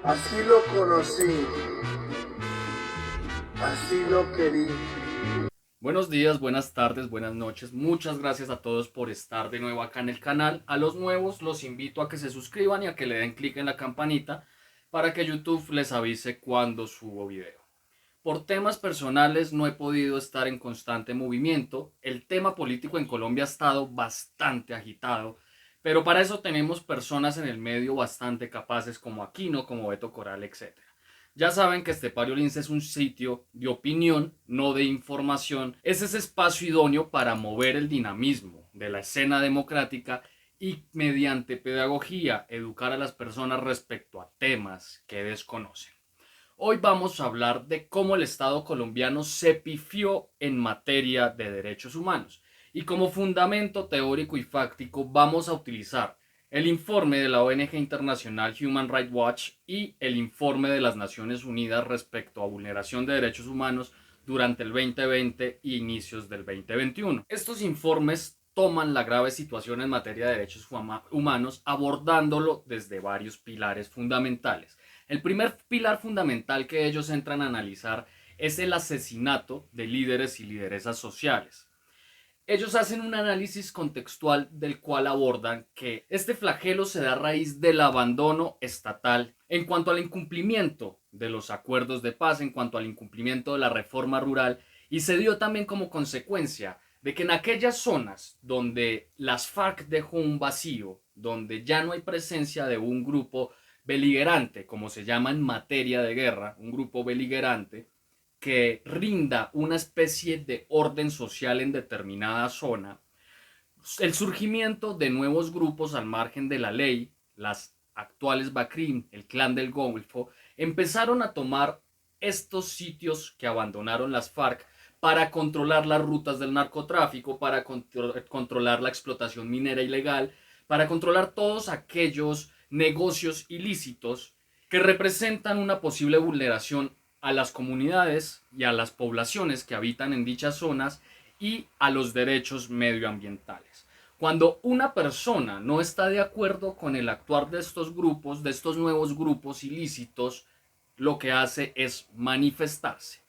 Así lo conocí, así lo querí. Buenos días, buenas tardes, buenas noches. Muchas gracias a todos por estar de nuevo acá en el canal. A los nuevos los invito a que se suscriban y a que le den clic en la campanita para que YouTube les avise cuando subo video. Por temas personales no he podido estar en constante movimiento. El tema político en Colombia ha estado bastante agitado, pero para eso tenemos personas en el medio bastante capaces como Aquino, como Beto Coral, etc. Ya saben que Estepario Lins es un sitio de opinión, no de información. Es ese espacio idóneo para mover el dinamismo de la escena democrática y mediante pedagogía educar a las personas respecto a temas que desconocen. Hoy vamos a hablar de cómo el Estado colombiano se pifió en materia de derechos humanos. Y como fundamento teórico y fáctico vamos a utilizar el informe de la ONG internacional Human Rights Watch y el informe de las Naciones Unidas respecto a vulneración de derechos humanos durante el 2020 y inicios del 2021. Estos informes toman la grave situación en materia de derechos humanos abordándolo desde varios pilares fundamentales. El primer pilar fundamental que ellos entran a analizar es el asesinato de líderes y lideresas sociales. Ellos hacen un análisis contextual del cual abordan que este flagelo se da a raíz del abandono estatal en cuanto al incumplimiento de los acuerdos de paz, en cuanto al incumplimiento de la reforma rural, y se dio también como consecuencia de que en aquellas zonas donde las FARC dejó un vacío, donde ya no hay presencia de un grupo beligerante, como se llama en materia de guerra, un grupo beligerante, que rinda una especie de orden social en determinada zona, el surgimiento de nuevos grupos al margen de la ley, las actuales BACRIM, el Clan del Golfo, empezaron a tomar estos sitios que abandonaron las FARC para controlar las rutas del narcotráfico, para controlar la explotación minera ilegal, para controlar todos aquellos negocios ilícitos que representan una posible vulneración a las comunidades y a las poblaciones que habitan en dichas zonas y a los derechos medioambientales. Cuando una persona no está de acuerdo con el actuar de estos grupos, de estos nuevos grupos ilícitos, lo que hace es manifestarse.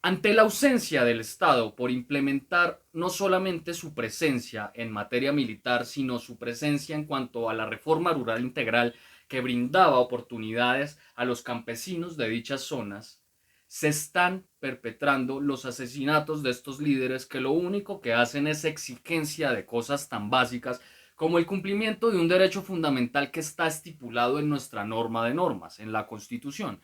Ante la ausencia del Estado por implementar no solamente su presencia en materia militar, sino su presencia en cuanto a la reforma rural integral que brindaba oportunidades a los campesinos de dichas zonas, se están perpetrando los asesinatos de estos líderes que lo único que hacen es exigencia de cosas tan básicas como el cumplimiento de un derecho fundamental que está estipulado en nuestra norma de normas, en la Constitución.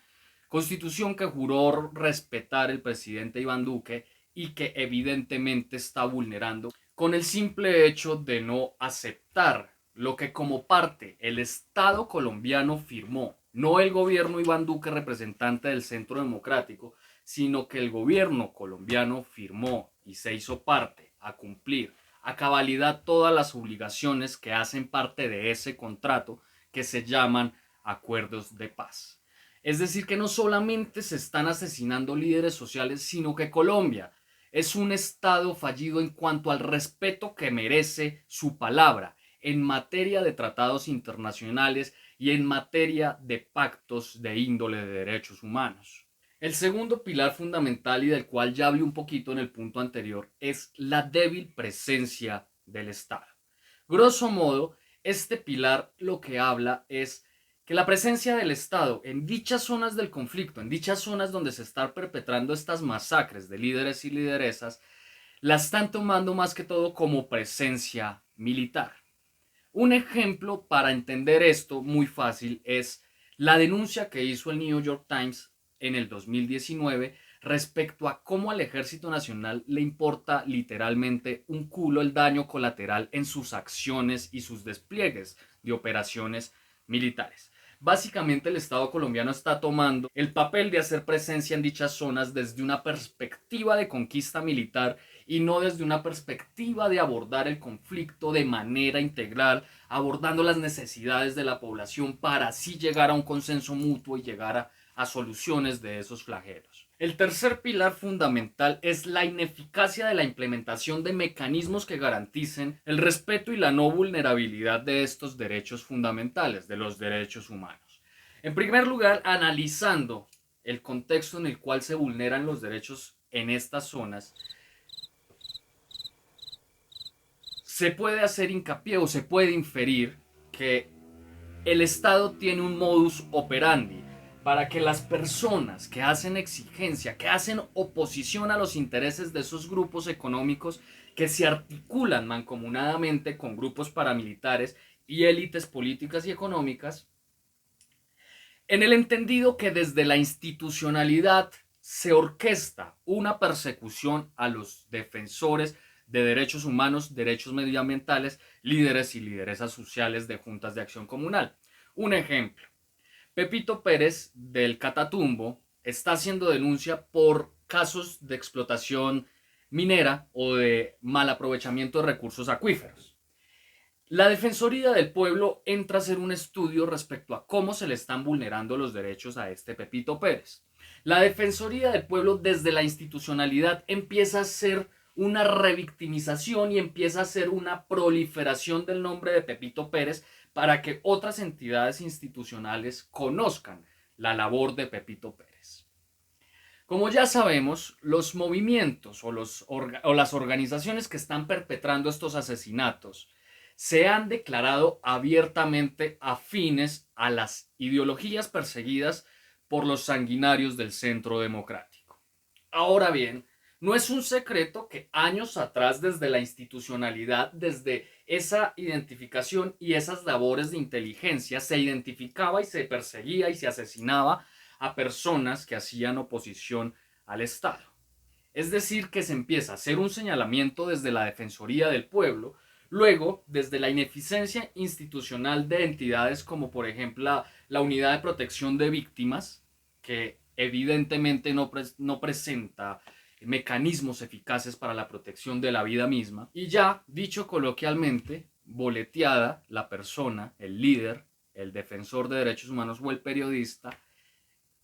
Constitución que juró respetar el presidente Iván Duque y que evidentemente está vulnerando con el simple hecho de no aceptar lo que como parte el Estado colombiano firmó, no el gobierno Iván Duque representante del Centro Democrático, sino que el gobierno colombiano firmó y se hizo parte a cumplir a cabalidad todas las obligaciones que hacen parte de ese contrato que se llaman acuerdos de paz. Es decir, que no solamente se están asesinando líderes sociales, sino que Colombia es un Estado fallido en cuanto al respeto que merece su palabra en materia de tratados internacionales y en materia de pactos de índole de derechos humanos. El segundo pilar fundamental y del cual ya hablé un poquito en el punto anterior es la débil presencia del Estado. Grosso modo, este pilar lo que habla es que la presencia del Estado en dichas zonas del conflicto, en dichas zonas donde se están perpetrando estas masacres de líderes y lideresas, la están tomando más que todo como presencia militar. Un ejemplo para entender esto muy fácil es la denuncia que hizo el New York Times en el 2019 respecto a cómo al Ejército Nacional le importa literalmente un culo el daño colateral en sus acciones y sus despliegues de operaciones militares. Básicamente el Estado colombiano está tomando el papel de hacer presencia en dichas zonas desde una perspectiva de conquista militar y no desde una perspectiva de abordar el conflicto de manera integral, abordando las necesidades de la población para así llegar a un consenso mutuo y llegar a soluciones de esos flagelos. El tercer pilar fundamental es la ineficacia de la implementación de mecanismos que garanticen el respeto y la no vulnerabilidad de estos derechos fundamentales, de los derechos humanos. En primer lugar, analizando el contexto en el cual se vulneran los derechos en estas zonas, se puede hacer hincapié o se puede inferir que el Estado tiene un modus operandi para que las personas que hacen exigencia, que hacen oposición a los intereses de esos grupos económicos que se articulan mancomunadamente con grupos paramilitares y élites políticas y económicas, en el entendido que desde la institucionalidad se orquesta una persecución a los defensores de derechos humanos, derechos medioambientales, líderes y lideresas sociales de juntas de acción comunal. Un ejemplo, Pepito Pérez del Catatumbo está haciendo denuncia por casos de explotación minera o de mal aprovechamiento de recursos acuíferos. La Defensoría del Pueblo entra a hacer un estudio respecto a cómo se le están vulnerando los derechos a este Pepito Pérez. La Defensoría del Pueblo desde la institucionalidad empieza a hacer una revictimización y empieza a hacer una proliferación del nombre de Pepito Pérez para que otras entidades institucionales conozcan la labor de Pepito Pérez. Como ya sabemos, los movimientos o las organizaciones que están perpetrando estos asesinatos se han declarado abiertamente afines a las ideologías perseguidas por los sanguinarios del Centro Democrático. Ahora bien, no es un secreto que años atrás, desde la institucionalidad, desde esa identificación y esas labores de inteligencia, se identificaba y se perseguía y se asesinaba a personas que hacían oposición al Estado. Es decir, que se empieza a hacer un señalamiento desde la Defensoría del Pueblo. Luego, desde la ineficiencia institucional de entidades como por ejemplo la Unidad de Protección de Víctimas, que evidentemente no presenta mecanismos eficaces para la protección de la vida misma, y ya, dicho coloquialmente, boleteada la persona, el líder, el defensor de derechos humanos o el periodista,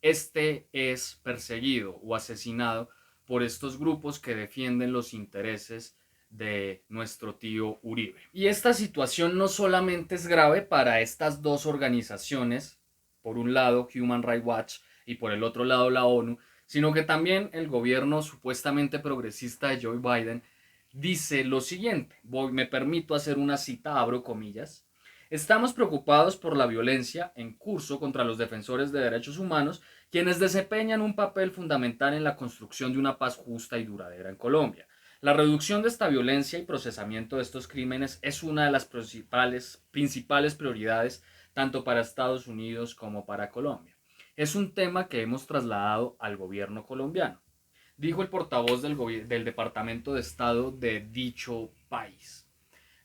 este es perseguido o asesinado por estos grupos que defienden los intereses de nuestro tío Uribe. Y esta situación no solamente es grave para estas dos organizaciones, por un lado Human Rights Watch y por el otro lado la ONU, sino que también el gobierno supuestamente progresista de Joe Biden dice lo siguiente, me permito hacer una cita, abro comillas: estamos preocupados por la violencia en curso contra los defensores de derechos humanos, quienes desempeñan un papel fundamental en la construcción de una paz justa y duradera en Colombia. La reducción de esta violencia y procesamiento de estos crímenes es una de las principales prioridades tanto para Estados Unidos como para Colombia. Es un tema que hemos trasladado al gobierno colombiano, dijo el portavoz del Departamento de Estado de dicho país.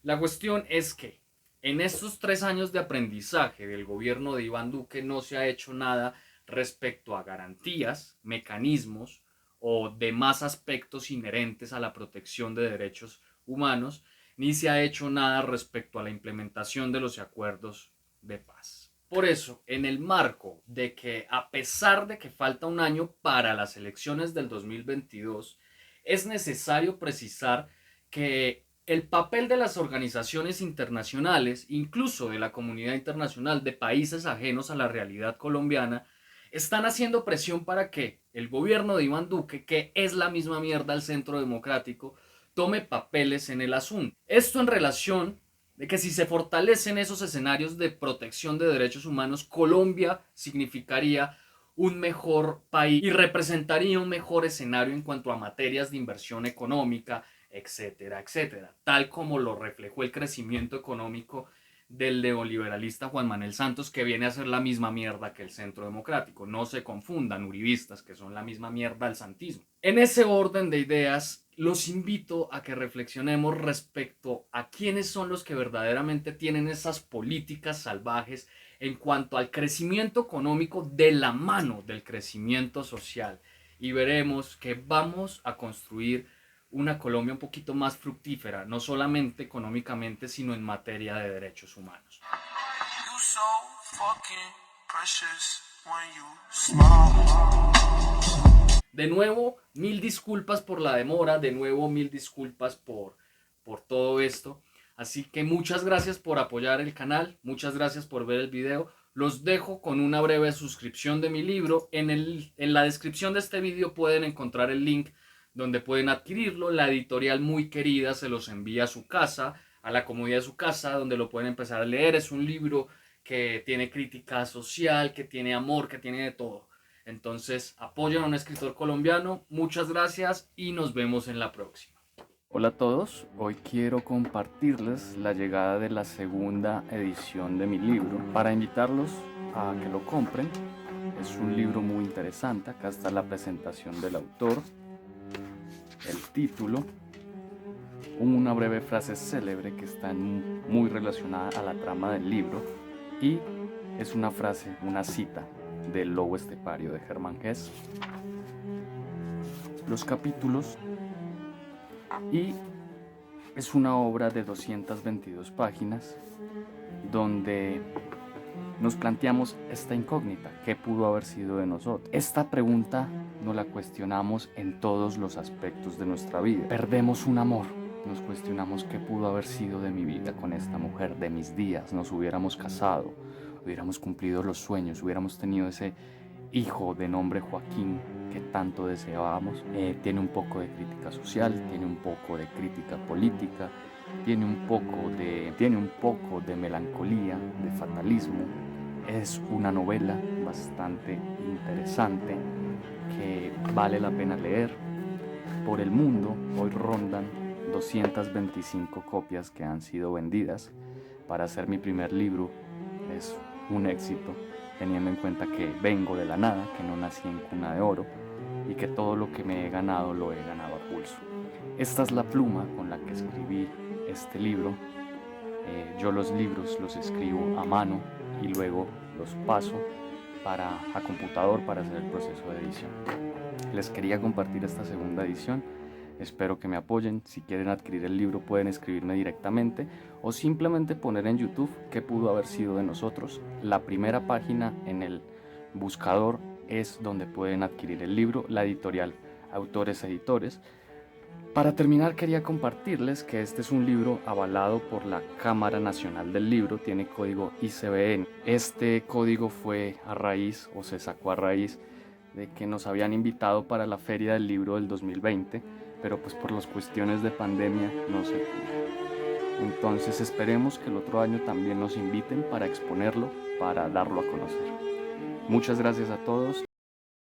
La cuestión es que en estos 3 años de aprendizaje del gobierno de Iván Duque no se ha hecho nada respecto a garantías, mecanismos o demás aspectos inherentes a la protección de derechos humanos, ni se ha hecho nada respecto a la implementación de los acuerdos de paz. Por eso, en el marco de que, a pesar de que falta un año para las elecciones del 2022, es necesario precisar que el papel de las organizaciones internacionales, incluso de la comunidad internacional de países ajenos a la realidad colombiana, están haciendo presión para que el gobierno de Iván Duque, que es la misma mierda al Centro Democrático, tome papeles en el asunto. Esto en relación de que si se fortalecen esos escenarios de protección de derechos humanos, Colombia significaría un mejor país y representaría un mejor escenario en cuanto a materias de inversión económica, etcétera, etcétera, tal como lo reflejó el crecimiento económico del neoliberalista Juan Manuel Santos, que viene a ser la misma mierda que el Centro Democrático. No se confundan, uribistas, que son la misma mierda al santismo. En ese orden de ideas, los invito a que reflexionemos respecto a quiénes son los que verdaderamente tienen esas políticas salvajes en cuanto al crecimiento económico de la mano del crecimiento social, y veremos que vamos a construir una Colombia un poquito más fructífera, no solamente económicamente, sino en materia de derechos humanos. De nuevo, mil disculpas por la demora, de nuevo mil disculpas por todo esto. Así que muchas gracias por apoyar el canal, muchas gracias por ver el video. Los dejo con una breve suscripción de mi libro. En la descripción de este vídeo pueden encontrar el link donde pueden adquirirlo. La editorial muy querida se los envía a su casa, a la comodidad de su casa, donde lo pueden empezar a leer. Es un libro que tiene crítica social, que tiene amor, que tiene de todo. Entonces apoyen a un escritor colombiano. Muchas gracias y nos vemos en la próxima. Hola a todos, hoy quiero compartirles la llegada de la segunda edición de mi libro para invitarlos a que lo compren. Es un libro muy interesante, acá está la presentación del autor, el título, una breve frase célebre que está muy relacionada a la trama del libro y es una frase, una cita del Lobo Estepario de Hermann Hesse. Los capítulos, y es una obra de 222 páginas donde nos planteamos esta incógnita: ¿qué pudo haber sido de nosotros? Esta pregunta nos la cuestionamos en todos los aspectos de nuestra vida. Perdemos un amor, nos cuestionamos qué pudo haber sido de mi vida con esta mujer, de mis días. Nos hubiéramos casado, hubiéramos cumplido los sueños, hubiéramos tenido ese hijo de nombre Joaquín que tanto deseábamos. Tiene un poco de crítica social, tiene un poco de crítica política, tiene un poco de melancolía, de fatalismo. Es una novela bastante interesante que vale la pena leer. Por el mundo hoy rondan 225 copias que han sido vendidas. Para hacer mi primer libro es un éxito, teniendo en cuenta que vengo de la nada, que no nací en cuna de oro y que todo lo que me he ganado lo he ganado a pulso. Esta es la pluma con la que escribí este libro. Yo los libros los escribo a mano y luego los paso a computador para hacer el proceso de edición. Les quería compartir esta segunda edición. Espero que me apoyen. Si quieren adquirir el libro pueden escribirme directamente o simplemente poner en YouTube qué pudo haber sido de nosotros. La primera página en el buscador es donde pueden adquirir el libro, la editorial Autores Editores. Para terminar quería compartirles que este es un libro avalado por la Cámara Nacional del Libro, tiene código ICBN. Este código fue se sacó a raíz de que nos habían invitado para la Feria del Libro del 2020, pero pues por las cuestiones de pandemia no se pudo. Entonces esperemos que el otro año también nos inviten para exponerlo, para darlo a conocer. Muchas gracias a todos.